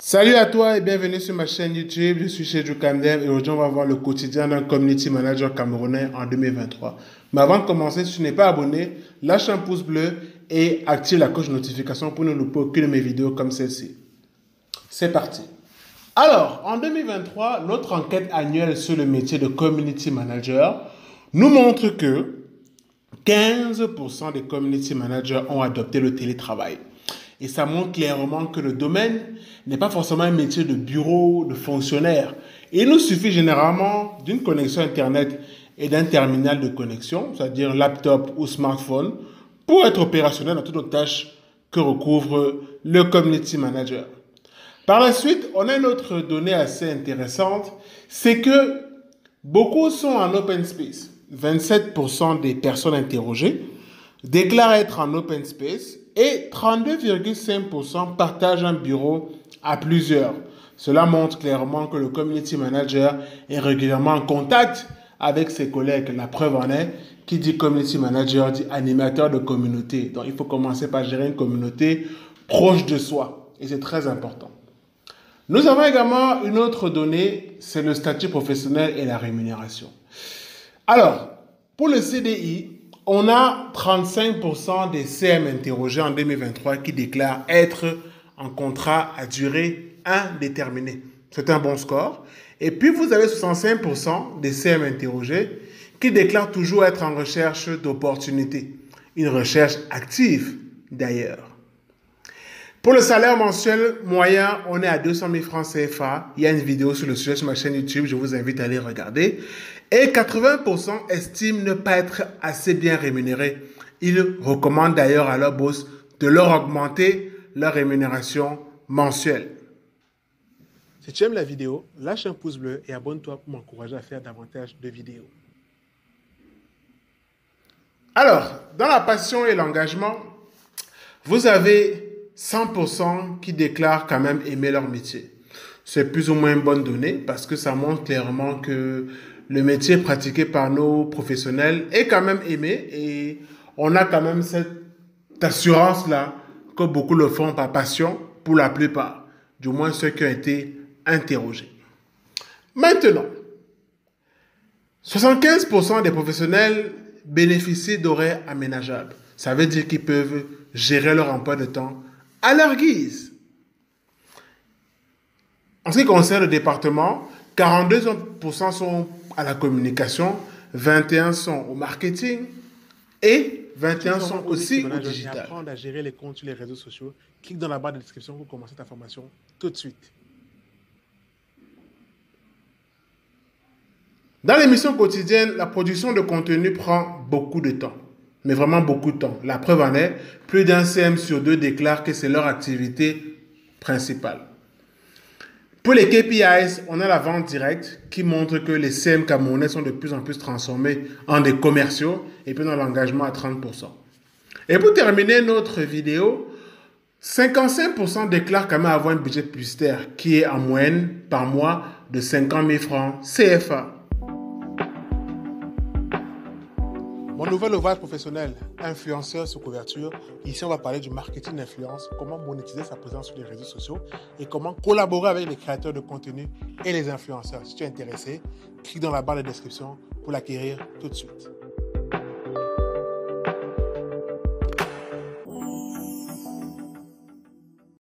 Salut à toi et bienvenue sur ma chaîne YouTube. Je suis chez Kamdem et aujourd'hui on va voir le quotidien d'un community manager camerounais en 2023. Mais avant de commencer, si tu n'es pas abonné, lâche un pouce bleu et active la cloche de notification pour ne louper aucune de mes vidéos comme celle-ci. C'est parti. Alors, en 2023, notre enquête annuelle sur le métier de community manager nous montre que 15% des community managers ont adopté le télétravail. Et ça montre clairement que le domaine n'est pas forcément un métier de bureau, de fonctionnaire. Il nous suffit généralement d'une connexion Internet et d'un terminal de connexion, c'est-à-dire laptop ou smartphone, pour être opérationnel dans toutes les tâches que recouvre le community manager. Par la suite, on a une autre donnée assez intéressante, c'est que beaucoup sont en open space. 27% des personnes interrogées déclarent être en open space et 32,5% partagent un bureau à plusieurs. Cela montre clairement que le community manager est régulièrement en contact avec ses collègues. La preuve en est, qui dit community manager dit animateur de communauté. Donc il faut commencer par gérer une communauté proche de soi et c'est très important. Nous avons également une autre donnée, c'est le statut professionnel et la rémunération. Alors, pour le CDI, on a 35% des CM interrogés en 2023 qui déclarent être en contrat à durée indéterminée. C'est un bon score. Et puis, vous avez 65% des CM interrogés qui déclarent toujours être en recherche d'opportunités. Une recherche active, d'ailleurs. Pour le salaire mensuel moyen, on est à 200 000 francs CFA. Il y a une vidéo sur le sujet sur ma chaîne YouTube, je vous invite à aller regarder. Et 80% estiment ne pas être assez bien rémunérés. Ils recommandent d'ailleurs à leur boss de leur augmenter leur rémunération mensuelle. Si tu aimes la vidéo, lâche un pouce bleu et abonne-toi pour m'encourager à faire davantage de vidéos. Alors, dans la passion et l'engagement, vous avez 100% qui déclarent quand même aimer leur métier. C'est plus ou moins une bonne donnée parce que ça montre clairement que le métier pratiqué par nos professionnels est quand même aimé et on a quand même cette assurance-là que beaucoup le font par passion pour la plupart, du moins ceux qui ont été interrogés. Maintenant, 75% des professionnels bénéficient d'horaires aménageables. Ça veut dire qu'ils peuvent gérer leur emploi de temps à leur guise. En ce qui concerne le département, 42% sont à la communication, 21% sont au marketing et 21% sont aussi au digital. Apprendre à gérer les comptes sur les réseaux sociaux, clique dans la barre de description pour commencer ta formation tout de suite. Dans l'émission quotidienne, la production de contenu prend beaucoup de temps. Mais vraiment beaucoup de temps. La preuve en est, plus d'un CM sur deux déclare que c'est leur activité principale. Pour les KPIs, on a la vente directe qui montre que les CM camerounais sont de plus en plus transformés en des commerciaux et puis dans l'engagement à 30%. Et pour terminer notre vidéo, 55% déclarent quand même avoir un budget publicitaire qui est en moyenne par mois de 50 000 francs CFA. Mon nouvel ouvrage professionnel, influenceur sous couverture. Ici, on va parler du marketing d'influence, comment monétiser sa présence sur les réseaux sociaux et comment collaborer avec les créateurs de contenu et les influenceurs. Si tu es intéressé, clique dans la barre de description pour l'acquérir tout de suite.